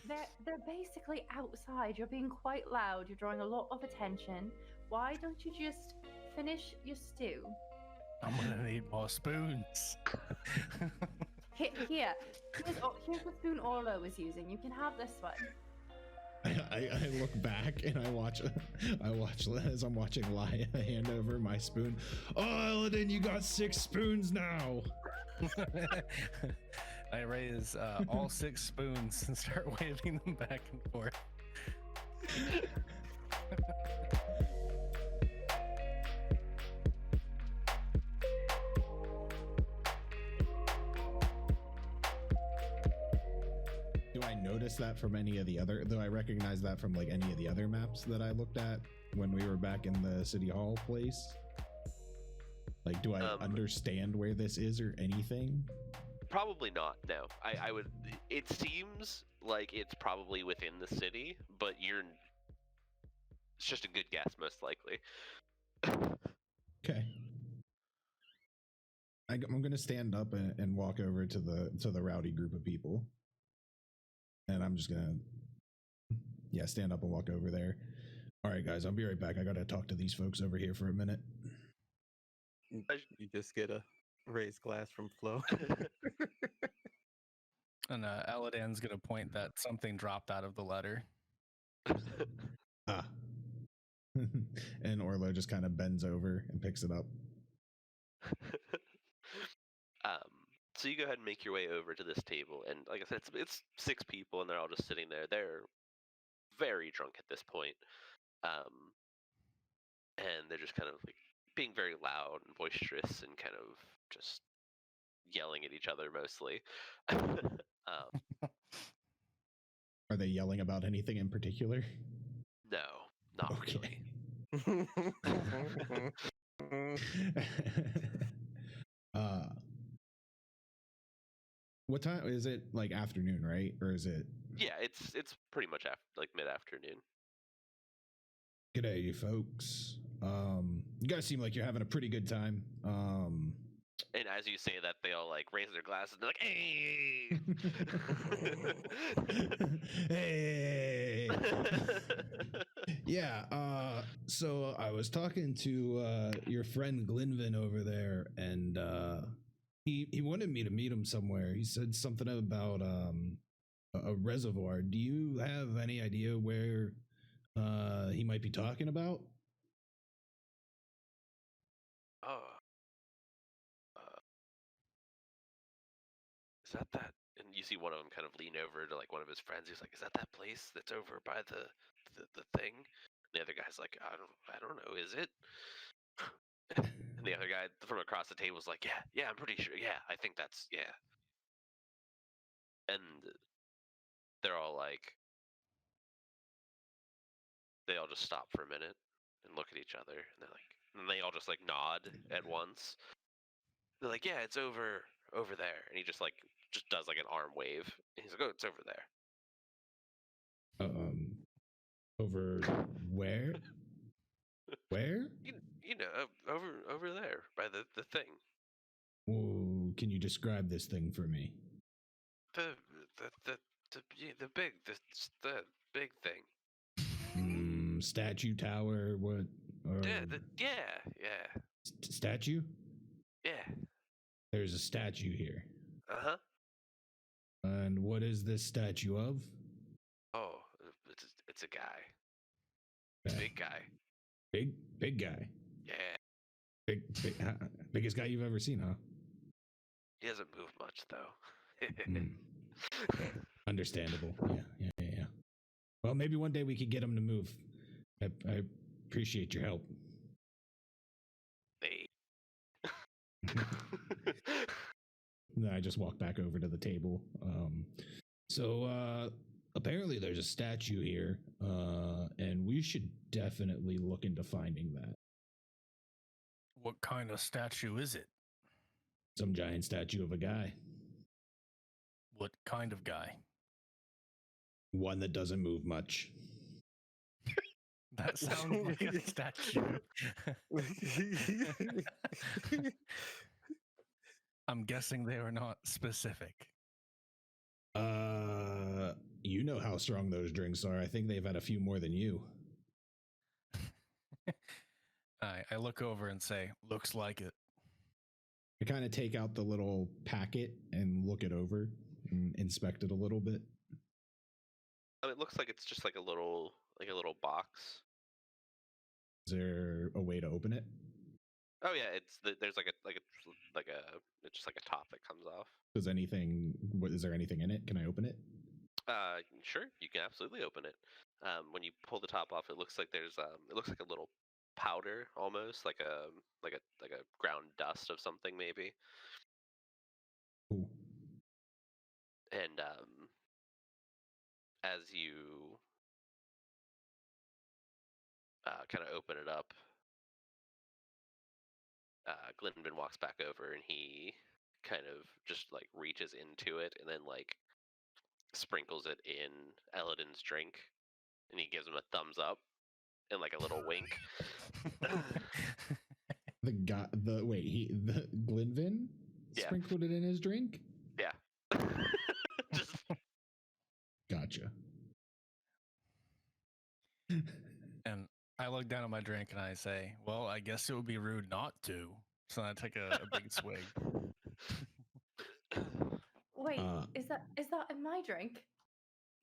They're basically outside. You're being quite loud. You're drawing a lot of attention. Why don't you just finish your stew? I'm gonna need more spoons. Here's the spoon Orlo was using. You can have this one. I look back and I watch as I'm watching Laya hand over my spoon. Oh, Elladan, you got 6 spoons now. I raise all 6 spoons and start waving them back and forth. Do I notice that from any of the other, though I recognize that from like any of the other maps that I looked at when we were back in the City Hall place? Like, do I understand where this is or anything? Probably not, no. I would, it seems like it's probably within the city, but it's just a good guess, most likely. Okay. I'm gonna stand up and walk over to the rowdy group of people. And I'm just gonna, stand up and walk over there. All right, guys, I'll be right back. I gotta talk to these folks over here for a minute. You just get a raised glass from Flo. And Elladan's gonna point that something dropped out of the letter. Ah. And Orlo just kind of bends over and picks it up. So you go ahead and make your way over to this table, and like I said, it's 6 people, and they're all just sitting there. They're very drunk at this point, and they're just kind of like being very loud and boisterous, and kind of just yelling at each other mostly. Are they yelling about anything in particular? No, not Okay. really. What time is it? Like afternoon, right? Or is it? Yeah, it's pretty much like mid-afternoon. G'day, you folks. You guys seem like you're having a pretty good time. And as you say that, they all like raise their glasses and they're like, "Hey!" Hey. Yeah. So I was talking to your friend Glinvin over there, and he wanted me to meet him somewhere. He said something about a reservoir. Do you have any idea where he might be talking about? Is that? And you see one of them kind of lean over to like one of his friends. He's like, "Is that place that's over by the thing?" And the other guy's like, "I don't know. Is it?" And the other guy from across the table is like, "Yeah, I'm pretty sure. Yeah, I think that's yeah." And they're all like, they all just stop for a minute and look at each other, and they all just like nod at once. They're like, "Yeah, it's over there," and he just does like an arm wave. And he's like, "Oh, it's over there." Over where? Where? You know, over there by the thing. Well, can you describe this thing for me? The big thing. Statue, tower, what? Yeah. Statue? Yeah. There's a statue here. Uh-huh. And what is this statue of? Oh, it's a guy. Big guy. Big guy. Yeah. Biggest guy you've ever seen, huh? He doesn't move much though. Understandable. Yeah. Well, maybe one day we could get him to move. I appreciate your help. Hey. Then I just walk back over to the table. So apparently there's a statue here, and we should definitely look into finding that. What kind of statue is it? Some giant statue of a guy. What kind of guy? One that doesn't move much. That sounds like a statue. I'm guessing they are not specific. You you know how strong those drinks are. I think they've had a few more than you. I look over and say, looks like it. I kind of take out the little packet and look it over and inspect it a little bit. It looks like it's just like a little box. Is there a way to open it? Oh yeah, there's it's just like a top that comes off. Is there anything in it? Can I open it? Sure, you can absolutely open it. When you pull the top off, it looks like there's it looks like a little powder almost, like a ground dust of something maybe. Ooh. And as you kind of open it up, Glenvin walks back over and he kind of just like reaches into it and then like sprinkles it in Elladan's drink, and he gives him a thumbs up and like a little wink. Glenvin sprinkled it in his drink? Yeah. Just Gotcha. And I look down at my drink and I say, well, I guess it would be rude not to. So I take a big swig. Wait, is that in my drink?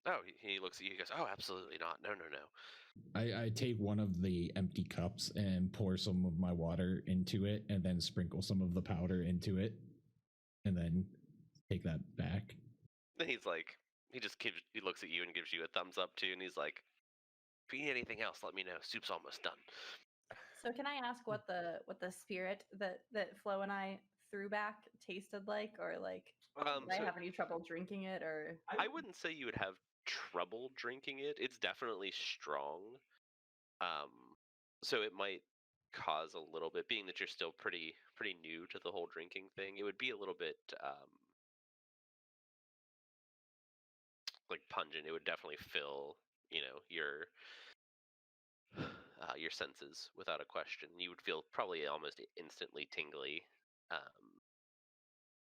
Oh, he looks at you. He goes, "Oh, absolutely not. No, no, no." I take one of the empty cups and pour some of my water into it, and then sprinkle some of the powder into it, and then take that back. Then he's like, he looks at you and gives you a thumbs up too, and he's like, "If you need anything else, let me know. Soup's almost done." So can I ask what the spirit that Flo and I threw back tasted like, or like did I have any trouble drinking it, or? I wouldn't say you would have trouble drinking it. It's definitely strong. So it might cause a little bit, being that you're still pretty new to the whole drinking thing. It would be a little bit like pungent. It would definitely fill, your senses without a question. You would feel probably almost instantly tingly,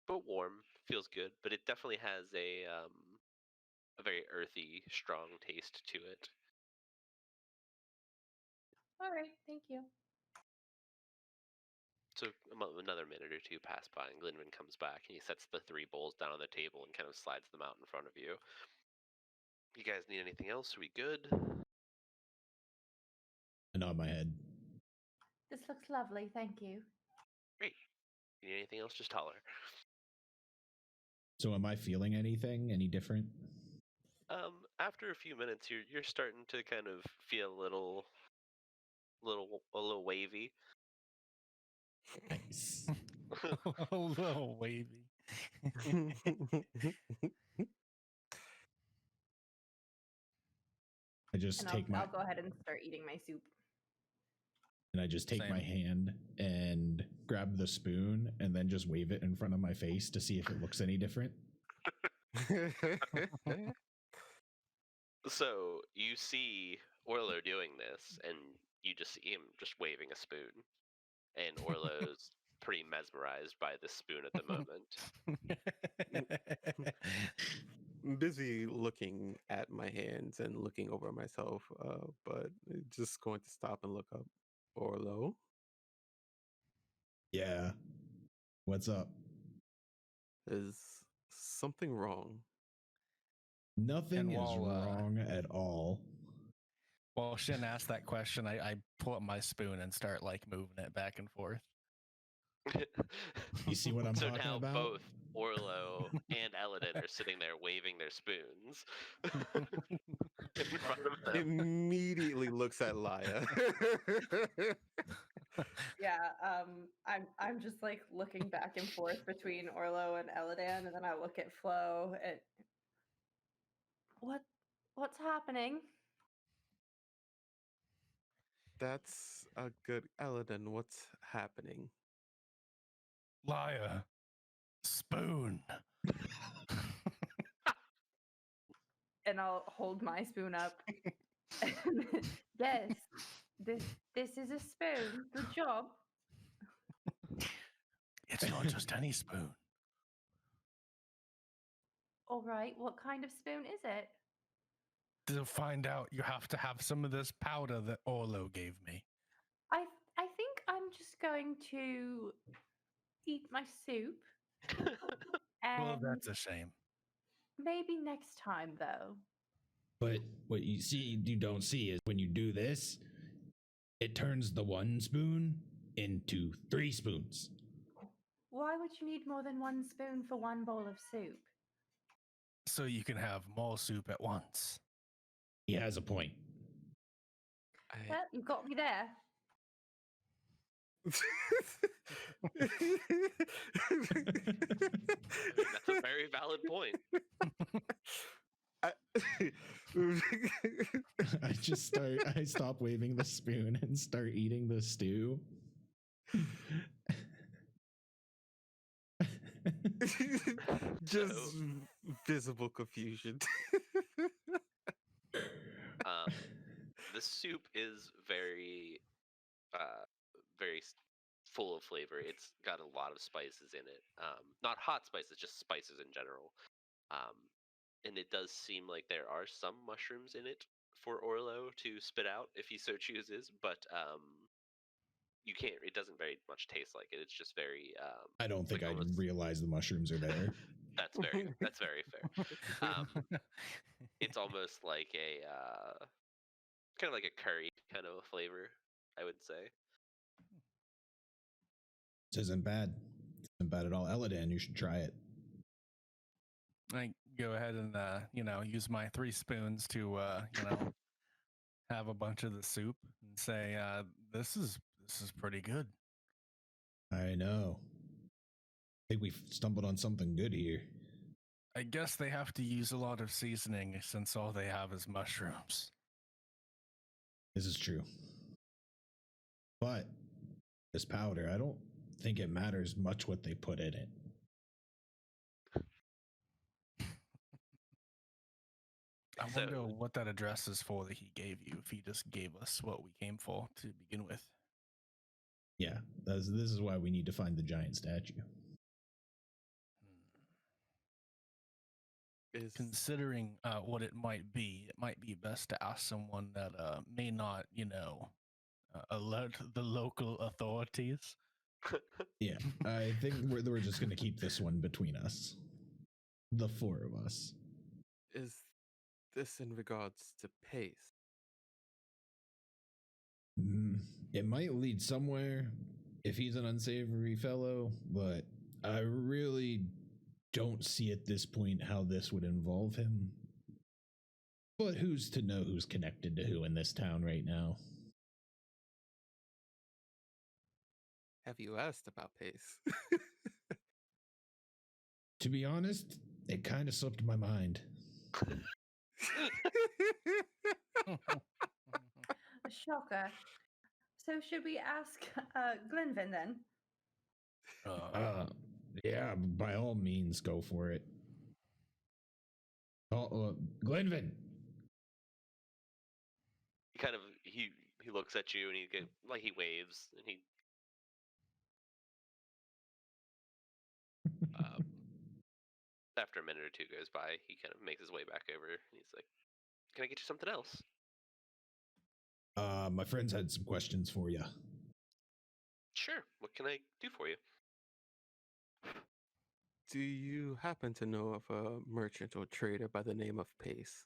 but warm. Feels good, but it definitely has a very earthy, strong taste to it. All right, thank you. So another minute or two pass by, and Glenvin comes back, and he sets the 3 bowls down on the table and kind of slides them out in front of you. You guys need anything else? Are we good? I nod my head. This looks lovely, thank you. Great. You need anything else? Just holler. So am I feeling anything? Any different? After a few minutes, you're starting to kind of feel a little wavy. Nice. A little wavy. I just I'll go ahead and start eating my soup. And I just take Same. my hand and grab the spoon and then just wave it in front of my face to see if it looks any different. So you see Orlo doing this, and you just see him just waving a spoon. And Orlo's pretty mesmerized by this spoon at the moment. I'm busy looking at my hands and looking over myself, but just going to stop and look up. Orlo? Yeah. What's up? Is something wrong? Nothing And is wrong at all. While Shin asked that question, I pull up my spoon and start like moving it back and forth. You see what I'm so talking now about? both Orlo and Elladan are sitting there waving their spoons in front of them. Immediately looks at Laya. Yeah, I'm just like looking back and forth between Orlo and Elladan, and then I look at Flo and what's happening? That's a good Elladan. What's happening? Liar. Spoon. And I'll hold my spoon up. Yes, this is a spoon. Good job. It's not just any spoon. All right, what kind of spoon is it? to find out, you have to have some of this powder that Orlo gave me. I think I'm just going to eat my soup. Well, And that's a shame. maybe next time, though. But what you don't see is when you do this, it turns the 1 spoon into 3 spoons. Why would you need more than 1 spoon for 1 bowl of soup? So you can have more soup at once. He has a point. Well, you got me there. That's a very valid point. I stop waving the spoon and start eating the stew. Just visible confusion. The soup is very full of flavor. It's got a lot of spices in it. Not hot spices, just spices in general. And it does seem like there are some mushrooms in it for Orlo to spit out if he so chooses, but you can't. It doesn't very much taste like it. It's just very. I don't think like I almost, realize the mushrooms are there. That's very fair. It's almost like a kind of like a curry kind of a flavor, I would say. This isn't bad. This isn't bad at all. Elladan, you should try it. I go ahead and use my 3 spoons to have a bunch of the soup and say, this is pretty good. I know. I think we've stumbled on something good here. I guess they have to use a lot of seasoning since all they have is mushrooms. This is true. But this powder, I don't think it matters much what they put in it. I wonder what that address is for that he gave you, if he just gave us what we came for to begin with. Yeah, this is why we need to find the giant statue. Considering what it might be best to ask someone that may not, alert the local authorities. Yeah, I think we're just going to keep this one between us. The 4 of us. Is this in regards to pace? It might lead somewhere if he's an unsavory fellow, but I really don't see at this point how this would involve him. But who's to know who's connected to who in this town right now? Have you asked about pace? To be honest, it kind of slipped my mind. A shocker. So should we ask Glenvin then? Yeah, by all means, go for it. Glenvin. He kind of he looks at you and he waves and he. After a minute or 2 goes by, he kind of makes his way back over and he's like, "Can I get you something else?" My friends had some questions for you. Sure. What can I do for you? Do you happen to know of a merchant or trader by the name of Pace?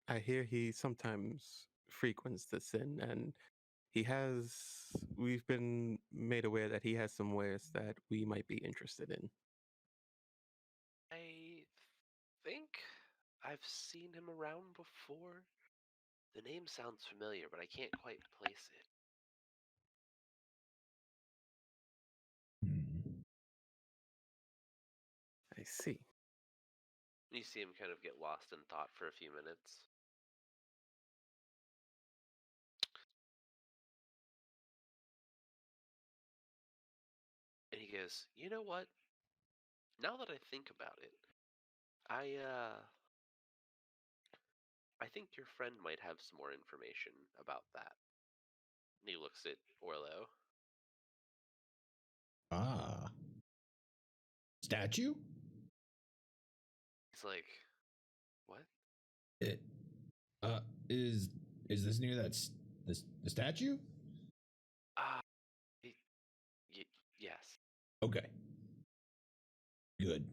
I hear he sometimes frequents this inn, and we've been made aware that he has some wares that we might be interested in. I think I've seen him around before. The name sounds familiar, but I can't quite place it. I see. You see him kind of get lost in thought for a few minutes. And he goes, "You know what? Now that I think about it, I think your friend might have some more information about that." And he looks at Orlo. Statue? He's He's like, what? It, is this near the statue? Yes. Okay. Good.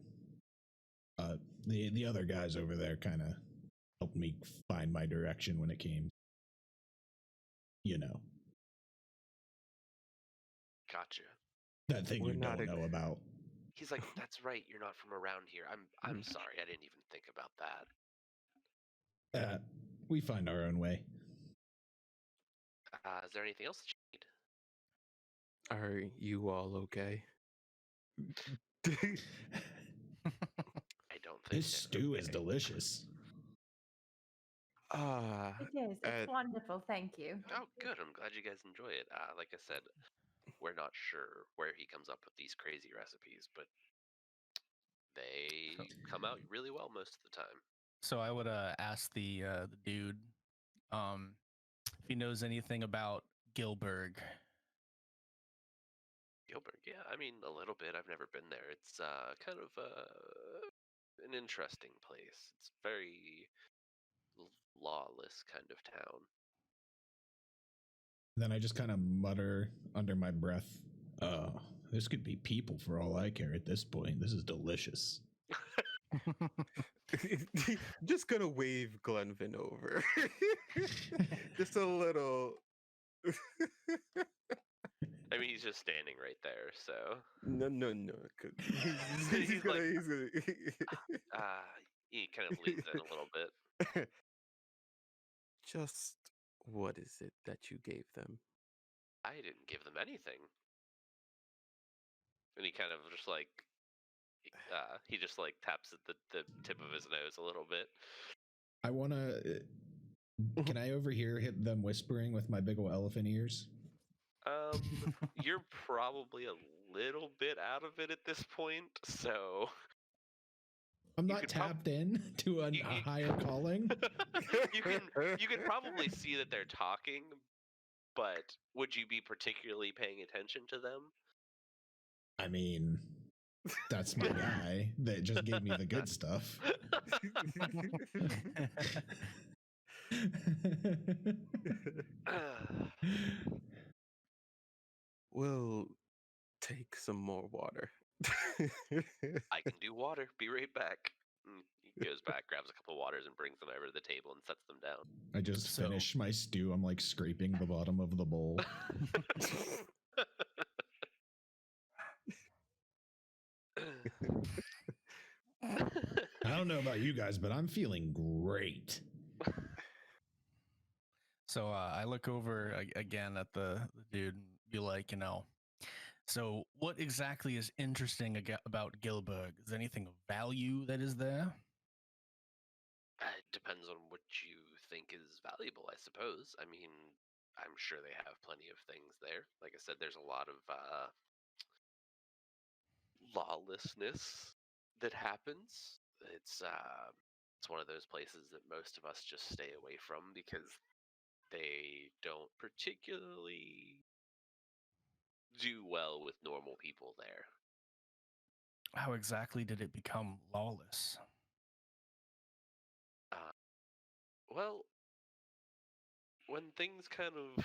The other guys over there kind of helped me find my direction when it came. Gotcha. That thing We're you not don't know about. He's like, that's right. You're not from around here. I'm sorry. I didn't even think about that. We find our own way. Is there anything else that you need? Are you all okay? I don't think This stew is delicious. It is. It's wonderful. Thank you. Oh, good. I'm glad you guys enjoy it. Like I said, we're not sure where he comes up with these crazy recipes, but they come out really well most of the time. So I would ask the dude if he knows anything about Gilberg. Gilbert, yeah, I mean a little bit. I've never been there. It's kind of an interesting place. It's very lawless kind of town. Then I just kind of mutter under my breath, this could be people for all I care at this point. This is delicious. Just gonna wave Glenvin over. Just a little. I mean, he's just standing right there, so. No. He's gonna. He kind of leans in a little bit. Just what is it that you gave them? I didn't give them anything. And he kind of just like, he just like taps at the tip of his nose a little bit. I want to. Can I overhear them whispering with my big ol' elephant ears? You're probably a little bit out of it at this point, so. I'm not tapped in to a higher calling. You can probably see that they're talking, but would you be particularly paying attention to them? I mean, that's my guy that just gave me the good stuff. We'll take some more water. I can do water. Be right back. He goes back, grabs a couple of waters, and brings them over to the table and sets them down. I just finished my stew. I'm like scraping the bottom of the bowl. I don't know about you guys, but I'm feeling great. So I look over again at the dude and be like, so what exactly is interesting about Gilberg? Is there anything of value that is there? It depends on what you think is valuable, I suppose. I mean, I'm sure they have plenty of things there. Like I said, there's a lot of lawlessness that happens. It's one of those places that most of us just stay away from because they don't particularly do well with normal people there. How exactly did it become lawless? Well, when things kind of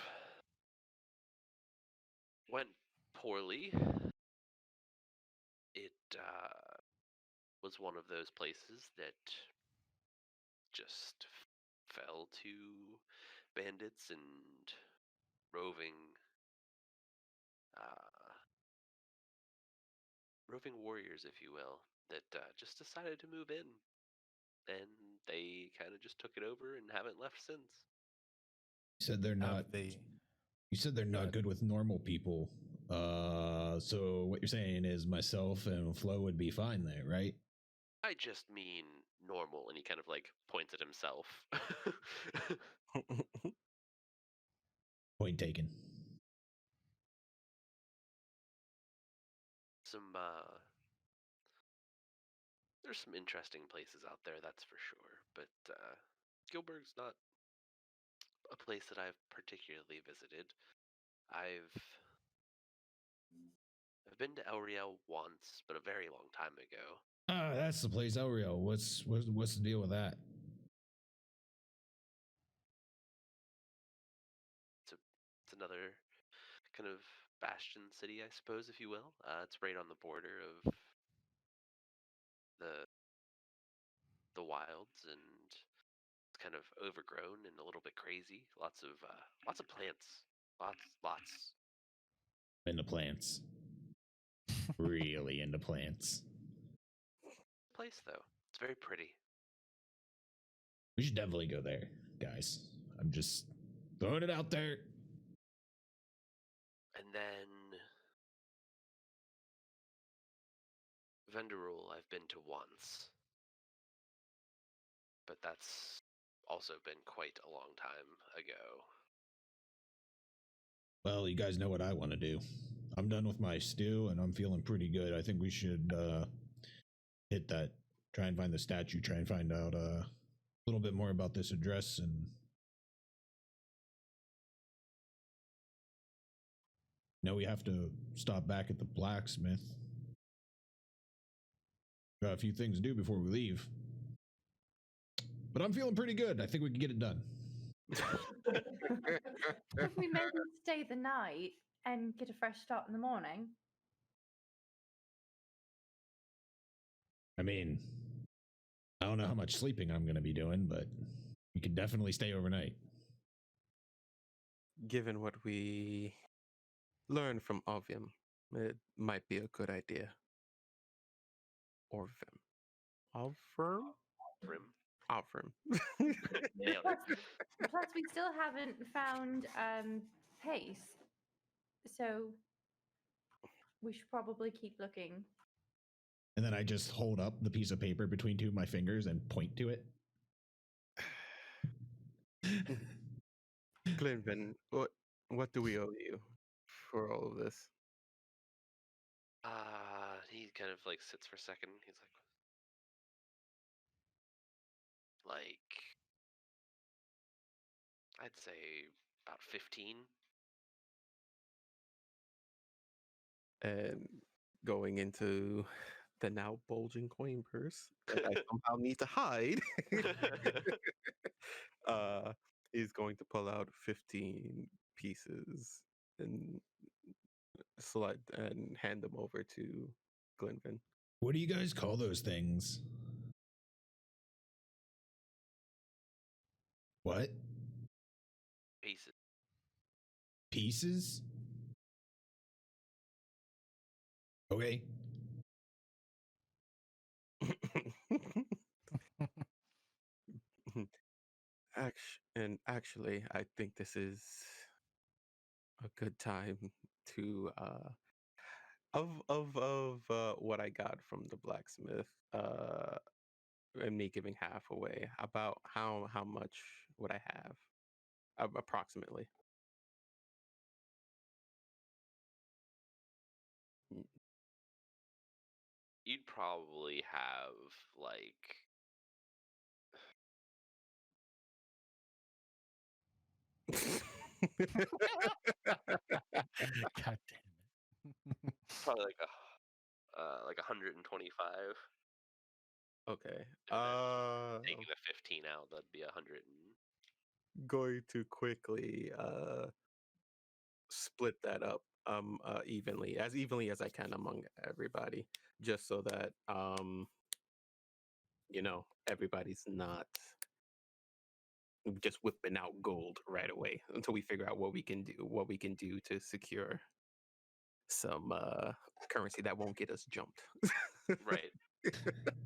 went poorly, it was one of those places that just fell to bandits and roving warriors, if you will, that just decided to move in, and they kind of just took it over and haven't left since. You said they're not. You said they're not good with normal people. So what you're saying is myself and Flo would be fine there, right? I just mean normal, and he kind of like points at himself. Point taken. There's some interesting places out there, that's for sure. But Gilberg's not a place that I've particularly visited. I've been to Elriel once, but a very long time ago. That's the place, Elrio. What's the deal with that? It's another kind of bastion city, I suppose, if you will. It's right on the border of the wilds, and it's kind of overgrown and a little bit crazy. Lots of plants. Lots. Into plants. Really into plants. Place though, it's very pretty. We should definitely go there, guys. I'm just throwing it out there. And then Vendarul, I've been to once, but that's also been quite a long time ago. Well, you guys know what I want to do. I'm done with my stew and I'm feeling pretty good. I think we should hit that, try and find the statue, try and find out a little bit more about this address, and we have to stop back at the blacksmith. Got a few things to do before we leave. But I'm feeling pretty good. I think we can get it done. If we maybe stay the night and get a fresh start in the morning. I mean, I don't know how much sleeping I'm going to be doing, but we could definitely stay overnight. Given what we learned from Ovium, it might be a good idea. Orvim. Alfrim? Alfrim. Nailed it. Plus, we still haven't found Pace, so we should probably keep looking. And then I just hold up the piece of paper between two of my fingers and point to it. Glenvin, what do we owe you for all of this? He kind of like sits for a second. He's like I'd say about 15. And going into the now bulging coin purse that I somehow need to hide, he's going to pull out 15 pieces and slide and hand them over to Glenvin. What do you guys call those things? What? Pieces. Pieces? Okay. Actually, I think this is a good time to what I got from the blacksmith, and me giving half away. About how much would I have, approximately? You'd probably have like God damn it. probably like 125. Okay. Taking the 15 out, that'd be 100. Going to quickly split that up evenly as I can among everybody, just so that everybody's not just whipping out gold right away until we figure out what we can do to secure some currency that won't get us jumped. Right. Do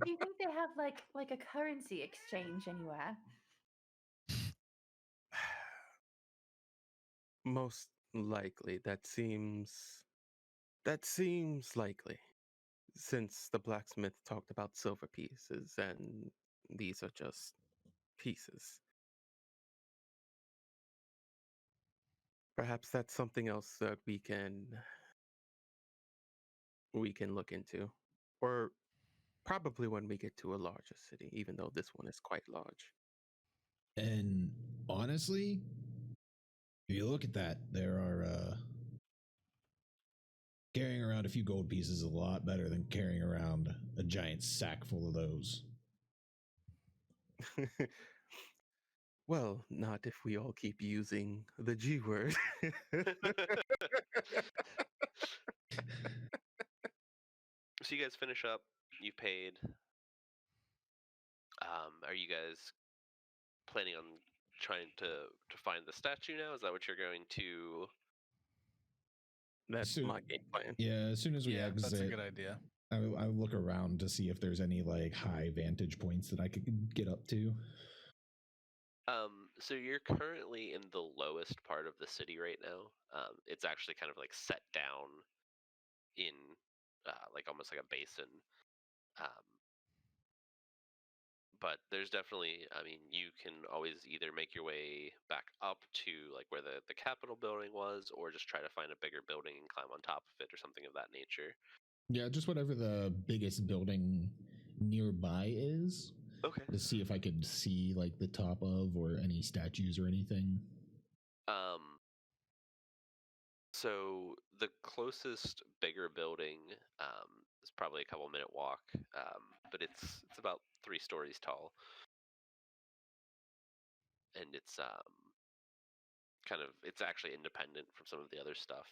you think they have like a currency exchange anywhere? Most likely, that seems likely, since the blacksmith talked about silver pieces, and these are just pieces. Perhaps that's something else that we can look into, or probably when we get to a larger city, even though this one is quite large. And honestly, if you look at that, there are Carrying around a few gold pieces is a lot better than carrying around a giant sack full of those. Well, not if we all keep using the G word. So you guys finish up. You paid. Are you guys planning on trying to find the statue now? Is that what you're going to? That's my game plan. Yeah, as soon as we exit, that's a good idea. I look around to see if there's any like high vantage points that I could get up to. So you're currently in the lowest part of the city right now. It's actually kind of like set down in like almost like a basin. But there's definitely, I mean, you can always either make your way back up to like where the Capitol building was, or just try to find a bigger building and climb on top of it or something of that nature. Yeah, just whatever the biggest building nearby is. Okay. To see if I could see like the top of or any statues or anything. So the closest bigger building is probably a couple-minute walk, but it's about 3 stories tall, and it's it's actually independent from some of the other stuff.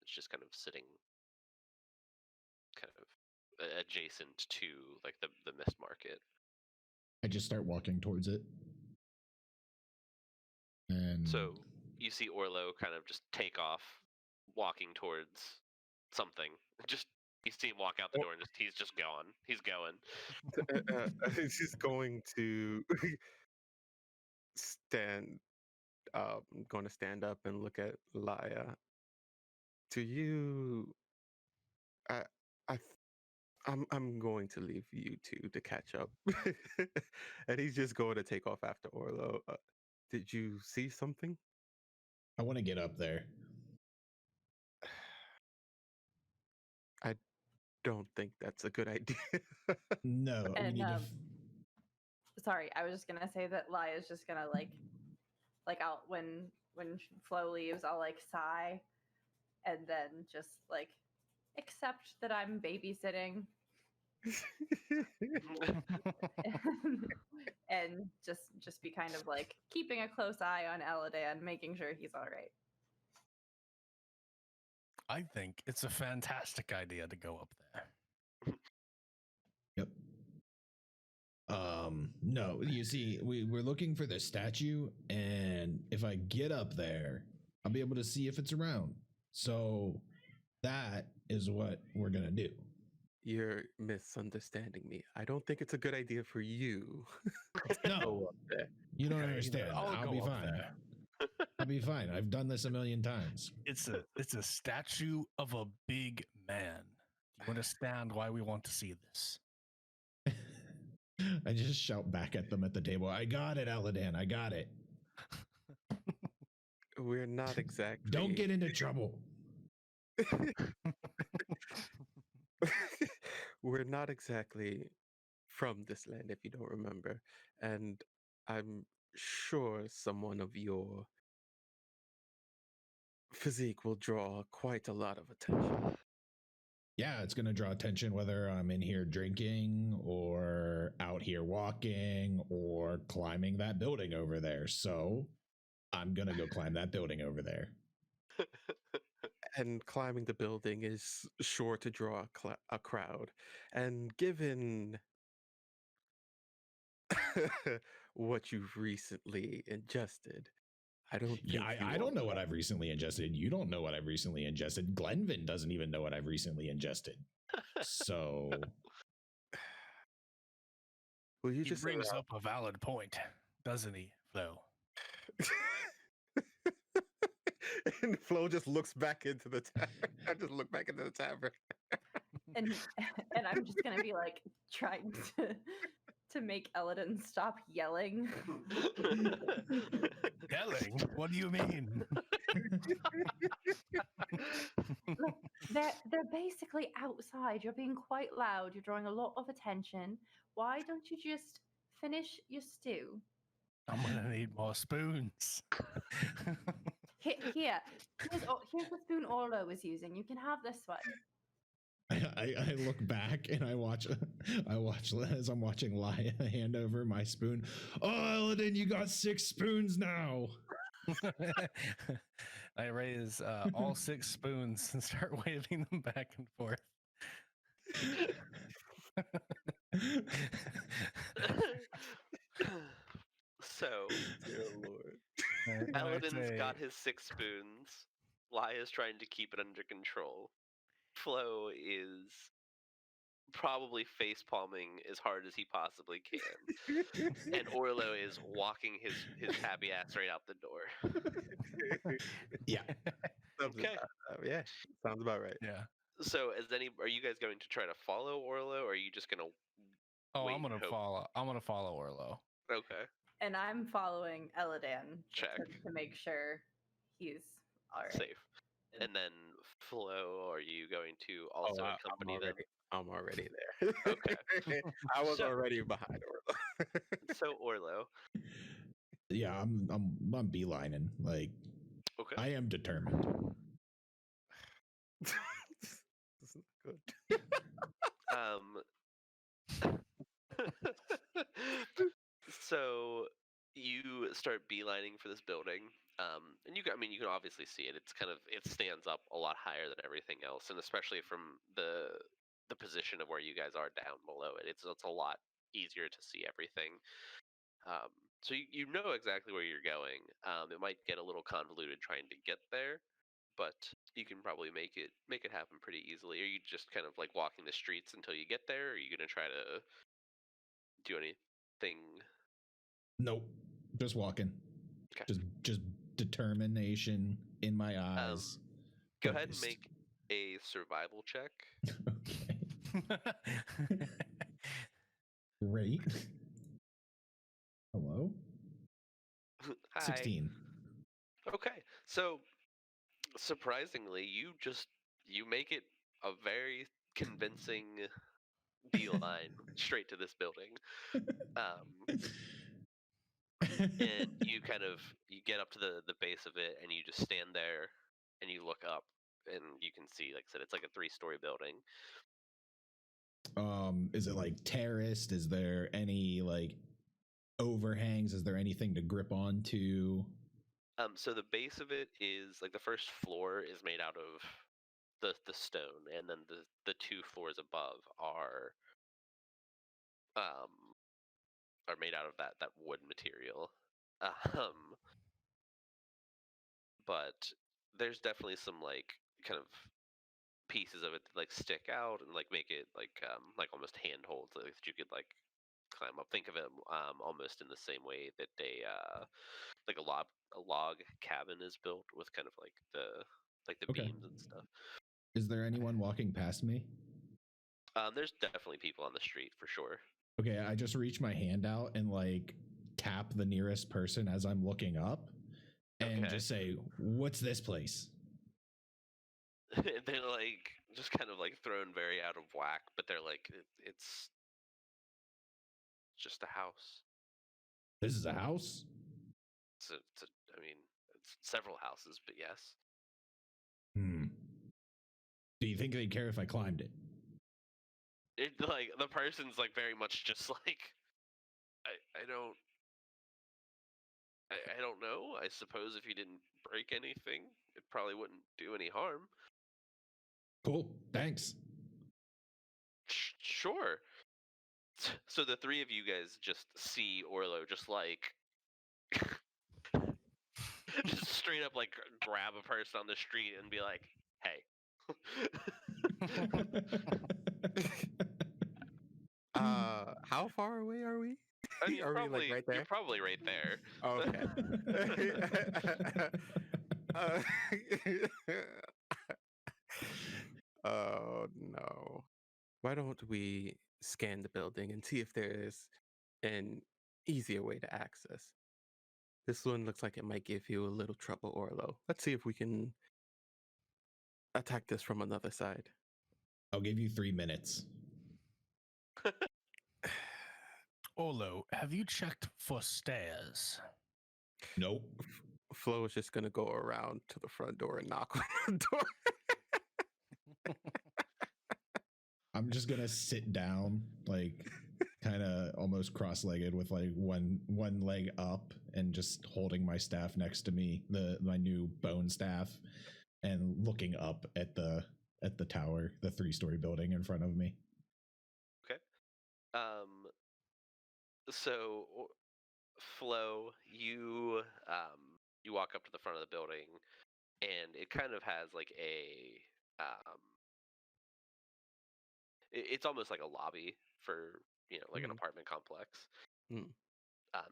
It's just kind of sitting kind of adjacent to like the mist market. I just start walking towards it. And so you see Orlo kind of just take off, walking towards something. Just you see him walk out the door and he's just gone. He's going. He's just going to going to stand up and look at Laya. To you, I'm going to leave you two to catch up. And he's just going to take off after Orlo. Did you see something? I want to get up there. I don't think that's a good idea. No, And, we need to. Sorry, I was just gonna say that Laya's just gonna like I'll when Flo leaves, I'll like sigh, and then just like accept that I'm babysitting. And just be kind of like keeping a close eye on Elladan, making sure he's all right. I think it's a fantastic idea to go up there. Yep. No, you see, we're looking for the statue, and if I get up there, I'll be able to see if it's around. So that is what we're gonna do. You're misunderstanding me. I don't think it's a good idea for you. No, you don't understand. I'll be fine. I'll be fine. I've done this a million times. It's a statue of a big man. You understand why we want to see this? I just shout back at them at the table. I got it, Elladan. I got it. We're not exactly. Don't get into trouble. We're not exactly from this land, if you don't remember. And I'm sure someone of your physique will draw quite a lot of attention. Yeah, it's going to draw attention whether I'm in here drinking or out here walking or climbing that building over there. So I'm going to go climb that building over there. And climbing the building is sure to draw a crowd. And given what you've recently ingested, I don't think I don't know what I've recently ingested. You don't know what I've recently ingested. Glenvin doesn't even know what I've recently ingested. So well, you He just brings up a valid point, doesn't he, Flo? And Flo just looks back into the tavern. I just look back into the tavern. And I'm just gonna be like trying to make Elladan stop yelling. Yelling? What do you mean? Look, they're basically outside. You're being quite loud. You're drawing a lot of attention. Why don't you just finish your stew? I'm gonna need more spoons. Here's the spoon Orlo was using. You can have this one. I look back and I watch as I'm watching Laya hand over my spoon. Oh, Elladan, you got 6 spoons now. I raise all 6 spoons and start waving them back and forth. So, Dear Lord. And I Elladan's say, got his 6 spoons. Laya's trying to keep it under control. Flo is probably face palming as hard as he possibly can. And Orlo is walking his happy ass right out the door. Yeah. Okay. Yeah, sounds about right. yeah. So, are you guys going to try to follow Orlo, or are you just gonna Oh, wait I'm gonna and hope? follow. I'm gonna follow Orlo. Okay. And I'm following Elladan Check. to make sure he's all right. Safe. And then Flo, are you going to also accompany them? I'm already there. Okay. I was So- already behind Orlo. So Orlo. Yeah, I'm beelining. Like, Okay. I am determined. This is not good. So you start beelining for this building, and you can obviously see it. It's it stands up a lot higher than everything else, and especially from the position of where you guys are down below it, it's a lot easier to see everything. So you know exactly where you're going. It might get a little convoluted trying to get there, but you can probably make it happen pretty easily. Are you just kind of like walking the streets until you get there? Or are you gonna try to do anything? Nope. Just walking. Okay. Just determination in my eyes. Go ahead and Focused. make a survival check. Okay. Great. Hello? Hi. 16. Okay, so surprisingly, you make it a very convincing beeline straight to this building. And you get up to the base of it, and you just stand there and you look up, and you can see, like I said, it's like a 3-story building. Is it like terraced? Is there any like overhangs? Is there anything to grip onto? So the base of it is like the first floor is made out of the stone, and then the 2 floors above are made out of that wood material. But there's definitely some like kind of pieces of it that like stick out and like make it like almost handholds that you could like climb up. Think of it almost in the same way that like a log cabin is built with kind of like the Okay. beams and stuff. Is there anyone walking past me? There's definitely people on the street for sure. Okay, I just reach my hand out and like tap the nearest person as I'm looking up and Okay. just say, "What's this place?" They're like just kind of like thrown very out of whack, but they're like, it's just a house. This is a house? I mean, it's several houses, but yes. Do you think they'd care if I climbed it? It like the person's like very much just like, I don't know. I suppose if you didn't break anything, it probably wouldn't do any harm. Cool, thanks. Sure. So the 3 of you guys just see Orlo just like just straight up like grab a person on the street and be like, "Hey." How far away are we? I mean, Are we like right there? You're probably right there. Okay. Oh no. Why don't we scan the building and see if there is an easier way to access? This one looks like it might give you a little trouble, Orlo. Let's see if we can attack this from another side. I'll give you 3 minutes. Orlo, have you checked for stairs? Nope. Flo is just gonna go around to the front door and knock on the door. I'm just gonna sit down, like kind of almost cross-legged with like one leg up and just holding my staff next to me, my new bone staff, and looking up at the tower, the 3-story building in front of me. Okay. So Flo, you walk up to the front of the building, and it kind of has like a it's almost like a lobby for like an apartment complex. Mm.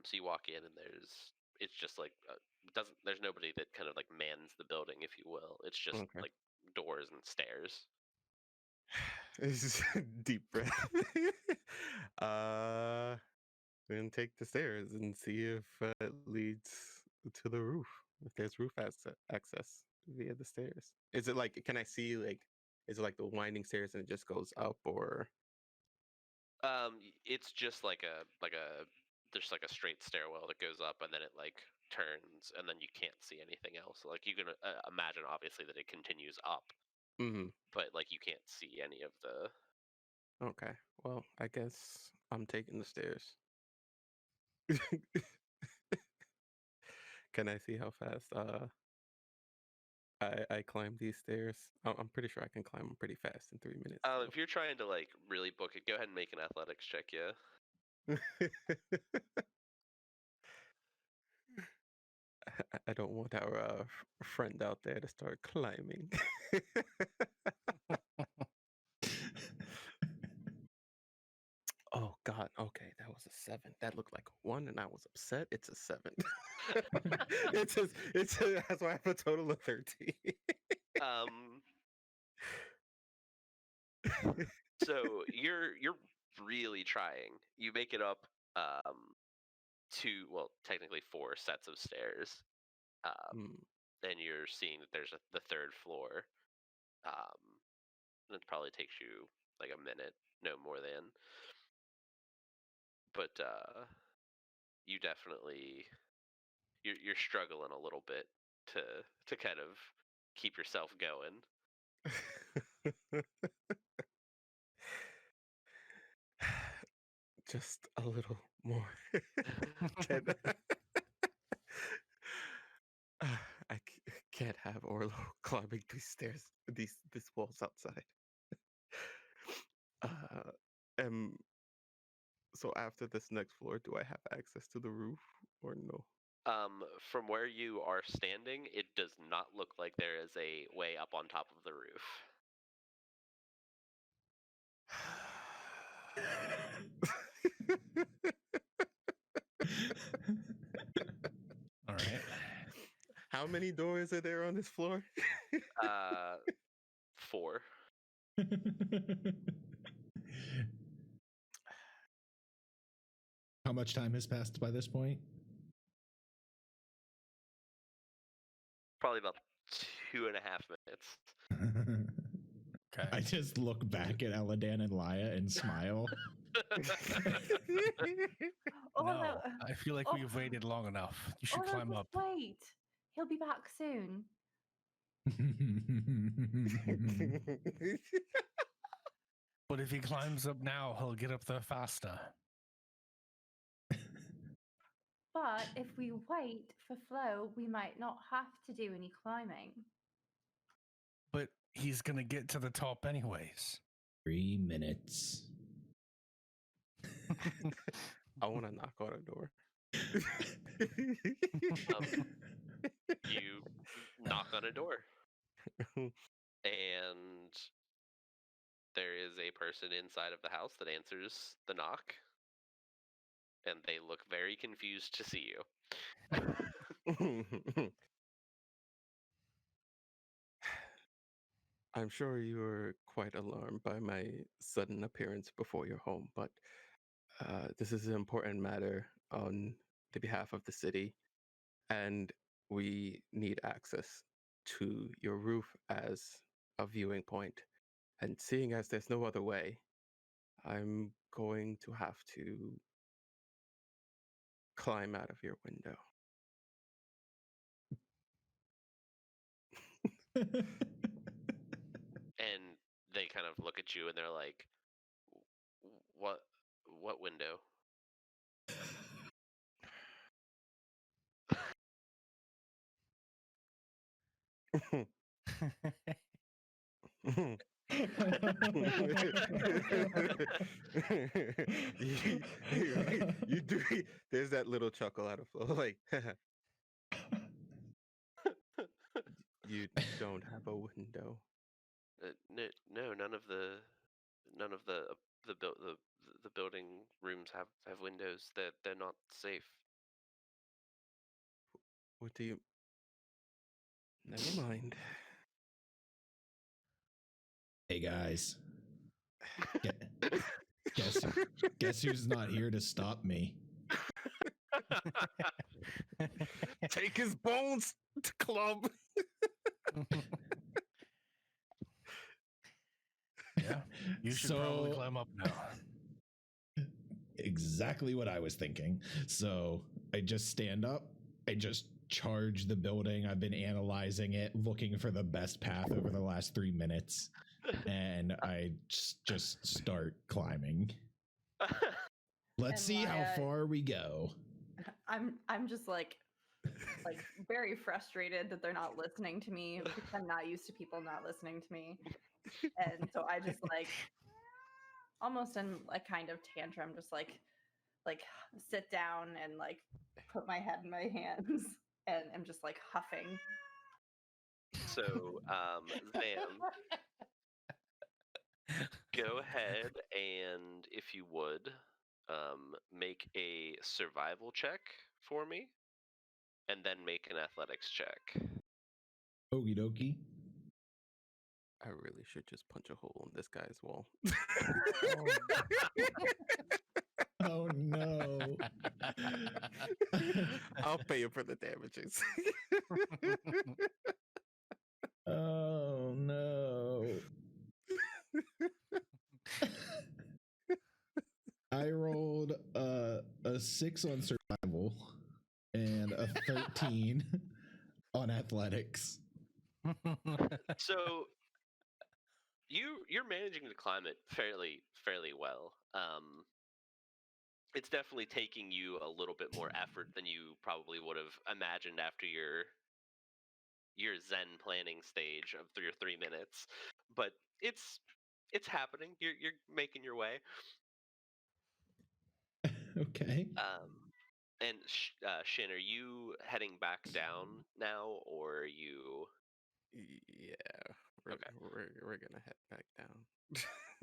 So you walk in, and it's just like there's nobody that kind of like mans the building, if you will. It's just Okay. like doors and stairs. Deep breath. Then take the stairs and see if it leads to the roof. If there's roof access via the stairs. Is it like? Can I see like? Is it like the winding stairs and it just goes up, or? It's just like there's like a straight stairwell that goes up, and then it like turns, and then you can't see anything else. Like you can imagine, obviously, that it continues up, but like you can't see any of the. Okay. Well, I guess I'm taking the stairs. Can I see how fast I climb these stairs? I'm pretty sure I can climb them pretty fast in 3 minutes. If you're trying to like really book it, go ahead and make an athletics check. Yeah. I don't want our friend out there to start climbing. Oh God. Okay, that was a 7. That looked like a 1, and I was upset. It's a 7. That's why I have a total of 13. So you're really trying. You make it up technically 4 sets of stairs. And you're seeing that there's the 3rd floor. It probably takes you like a minute, no more than. But you definitely you're struggling a little bit to kind of keep yourself going. Just a little more. I can't have Orlo climbing these stairs, these walls outside. So after this next floor, do I have access to the roof or no? From where you are standing, it does not look like there is a way up on top of the roof. All right. How many doors are there on this floor? 4. How much time has passed by this point? Probably about 2.5 minutes. Okay. I just look back at Elladan and Laya and smile. No, I feel like we've waited long enough. You should climb up. Wait, he'll be back soon. But if he climbs up now, he'll get up there faster. But if we wait for Flo, we might not have to do any climbing. But he's going to get to the top anyways. 3 minutes. I want to knock on a door. You knock on a door, and there is a person inside of the house that answers the knock, and they look very confused to see you. I'm sure you were quite alarmed by my sudden appearance before your home, but this is an important matter on the behalf of the city, and we need access to your roof as a viewing point. And seeing as there's no other way, I'm going to have to climb out of your window. And they kind of look at you and they're like, what window? You do. There's that little chuckle out of Flo, like you don't have a window. No, none of the the building rooms have windows. They're not safe. What do you? Never mind. Hey guys, guess who's not here to stop me? Take his bones to club. Yeah, you should probably climb up now. Exactly what I was thinking. So I just stand up. I just charge the building. I've been analyzing it, looking for the best path over the last 3 minutes, and I just start climbing. Let's see how far we go. I'm just like very frustrated that they're not listening to me because I'm not used to people not listening to me. And so I just like almost in a kind of tantrum, just like sit down and like put my head in my hands and I'm just like huffing. So, Zam, go ahead and, if you would, make a survival check for me, and then make an athletics check. Okie dokie. I really should just punch a hole in this guy's wall. Oh no. I'll pay you for the damages. Oh no. I rolled a 6 on survival and a 13 on athletics. So you're managing to climb it fairly well. It's definitely taking you a little bit more effort than you probably would have imagined after your Zen planning stage of your 3 minutes, but it's happening. You're making your way. Okay. And Shin, are you heading back down now, or are you? Yeah, Okay. We're gonna head back down.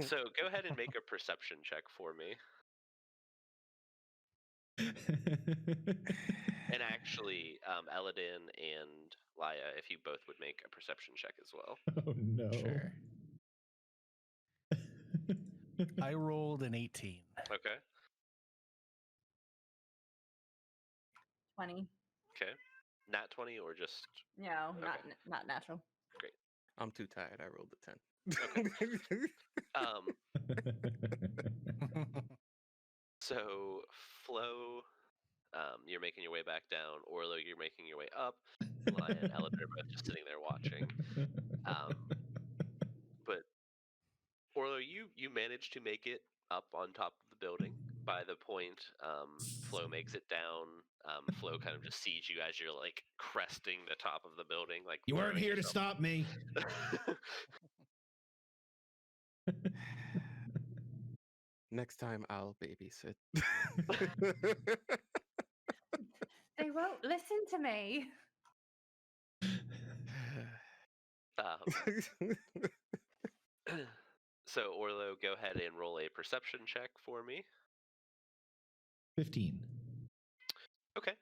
So go ahead and make a perception check for me. And actually, Elladan and Laya, if you both would make a perception check as well. Oh no. Sure. I rolled an 18. Okay. 20. Okay. Nat 20 or just? No, Okay. not natural. Great. I'm too tired. I rolled a 10. So Flo, you're making your way back down. Orlo, you're making your way up. Laya and Elladan are both just sitting there watching. But Orlo, you managed to make it up on top of the building. By the point Flo makes it down, Flo kind of just sees you as you're like cresting the top of the building. Like You weren't throwing here to yourself- stop me. Next time I'll babysit. They won't listen to me. So Orlo, go ahead and roll a perception check for me. 15. Okay.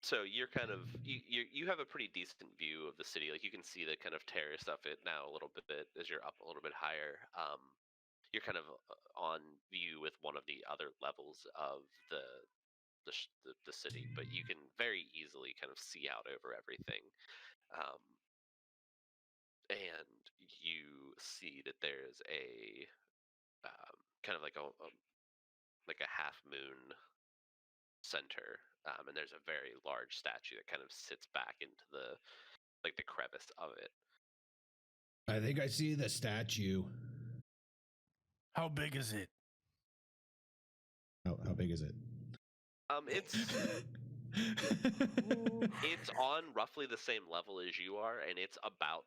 So you're kind of you have a pretty decent view of the city. Like you can see the kind of terrace of it now a little bit as you're up a little bit higher. You're kind of on view with one of the other levels of the city, but you can very easily kind of see out over everything. And you see that there's a kind of like a half moon center, and there's a very large statue that kind of sits back into the like the crevice of it. I think I see the statue. How big is it? How big is it? It's on roughly the same level as you are, and it's about,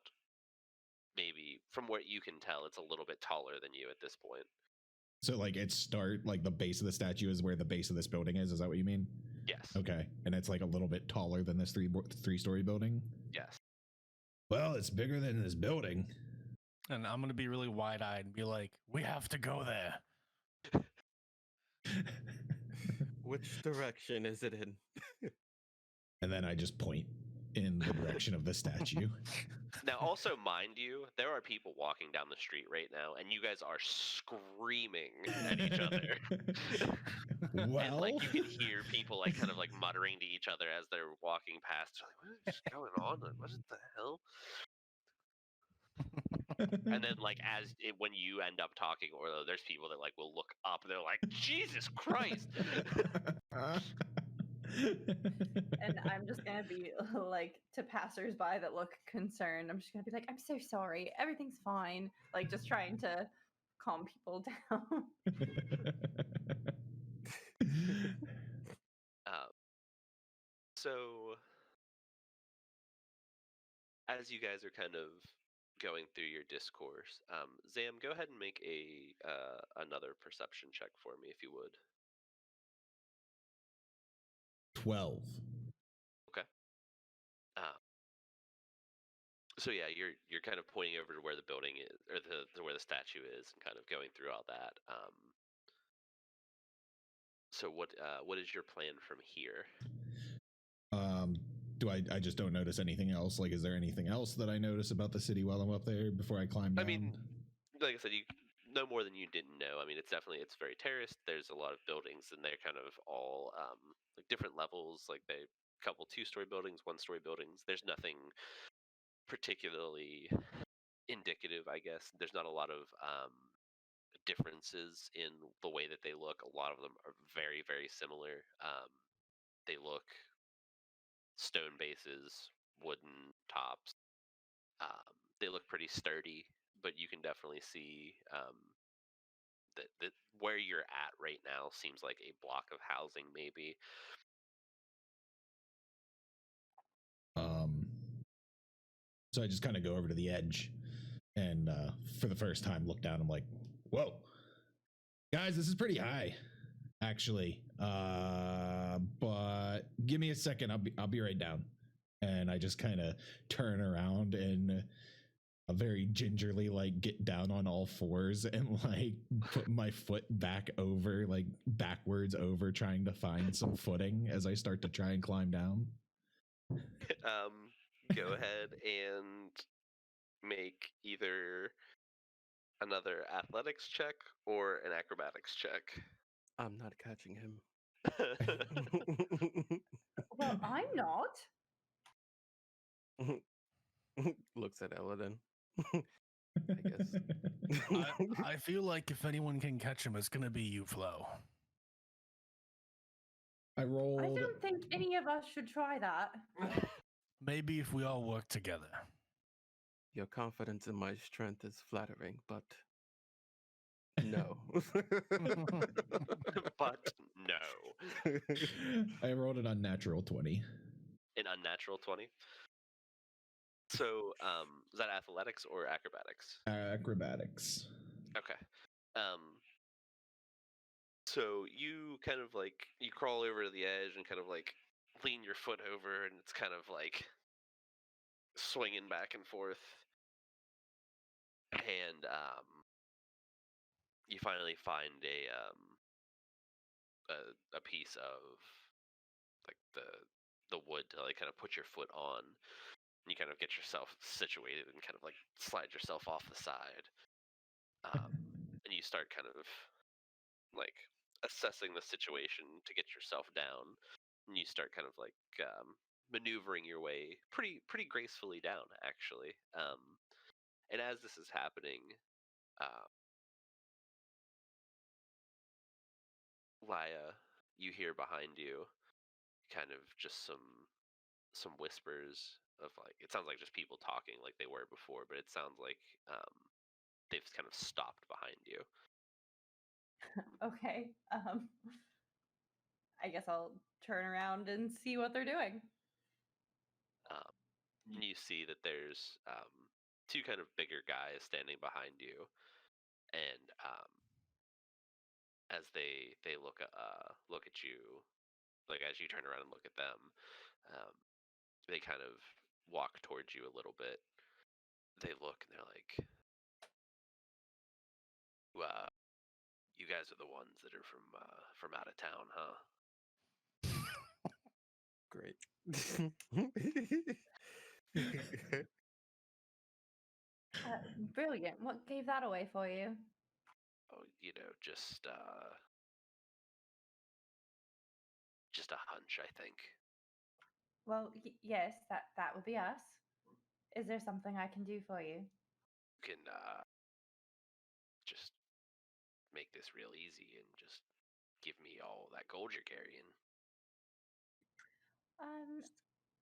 maybe from what you can tell, it's a little bit taller than you at this point. So like like the base of the statue is where the base of this building is that what you mean? Yes. Okay. And it's like a little bit taller than this three-story building? Yes. Well, it's bigger than this building. And I'm gonna be really wide-eyed and be like, "We have to go there." Which direction is it in? And then I just point in the direction of the statue. Now, also, mind you, there are people walking down the street right now, and you guys are screaming at each other. Well, and like you can hear people like kind of like muttering to each other as they're walking past. Like, what is going on? Like, what the hell? And then like when you end up talking, Orlo, there's people that like will look up and they're like, Jesus Christ. And I'm just gonna be like, to passersby that look concerned, I'm just gonna be like, I'm so sorry, everything's fine. Like, just trying to calm people down. So as you guys are kind of going through your discourse, Zam, go ahead and make a another perception check for me, if you would. 12. Okay. So yeah, you're kind of pointing over to where the building is, or where the statue is, and kind of going through all that. So what is your plan from here? Do I just don't notice anything else? Like, is there anything else that I notice about the city while I'm up there before I climb down? I mean, like I said, you know more than you didn't know. I mean, it's very terraced. There's a lot of buildings, and they're kind of all like different levels. Like a couple 2-story buildings, 1-story buildings. There's nothing particularly indicative, I guess. There's not a lot of differences in the way that they look. A lot of them are very, very similar. They look stone bases, wooden tops. They look pretty sturdy, but you can definitely see that where you're at right now seems like a block of housing, maybe. So I just kind of go over to the edge and for the first time look down. I'm like, whoa, guys, this is pretty high, actually. But give me a second. I'll be right down. And I just kind of turn around and very gingerly like get down on all fours and like put my foot back over, like backwards over, trying to find some footing as I start to try and climb down. Go ahead and make either another athletics check or an acrobatics check. I'm not catching him. Well, I'm not. Looks at Elladan. I guess. I feel like if anyone can catch him, it's gonna be you, Flo. I rolled. I don't think any of us should try that. Maybe if we all work together. Your confidence in my strength is flattering, but no. But no. I rolled an unnatural 20. An unnatural 20? So, is that athletics or acrobatics? Acrobatics. Okay. So you kind of like, you crawl over to the edge and kind of like lean your foot over, and it's kind of like swinging back and forth. And you finally find a piece of like the wood to like kind of put your foot on. And you kind of get yourself situated and kind of like slide yourself off the side. And you start kind of like assessing the situation to get yourself down. And you start kind of like maneuvering your way pretty gracefully down, actually. And as this is happening, Laya, you hear behind you kind of just some whispers of like it sounds like just people talking like they were before, but it sounds like they've kind of stopped behind you. Okay. I guess I'll turn around and see what they're doing. And you see that there's two kind of bigger guys standing behind you, and as they look at you, like as you turn around and look at them, they kind of walk towards you a little bit. They look and they're like, "You guys are the ones that are from out of town, huh?" Great. Brilliant. What gave that away for you? Oh, just a hunch, I think. Well, yes, that would be us. Is there something I can do for you? You can just make this real easy and just give me all that gold you're carrying.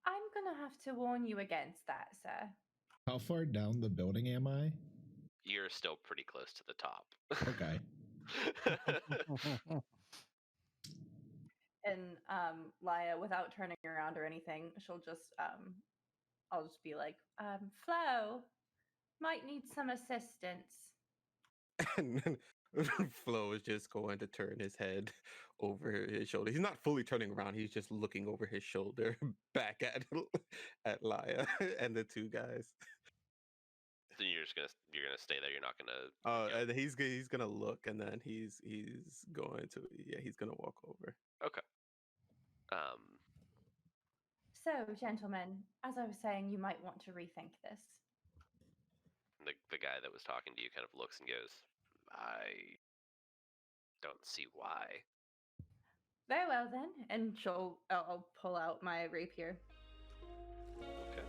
I'm gonna have to warn you against that, sir. How far down the building am I? You're still pretty close to the top. Okay. And Laya, without turning around or anything, she'll just I'll just be like, Flo, might need some assistance. And then Flo is just going to turn his head over his shoulder. He's not fully turning around. He's just looking over his shoulder back at Laya and the two guys. So you're gonna stay there. You're not gonna. And he's gonna look, and then he's going to he's gonna walk over. Okay. So, gentlemen, as I was saying, you might want to rethink this. The guy that was talking to you kind of looks and goes, "I don't see why." Very well then, and I'll pull out my rapier. Okay.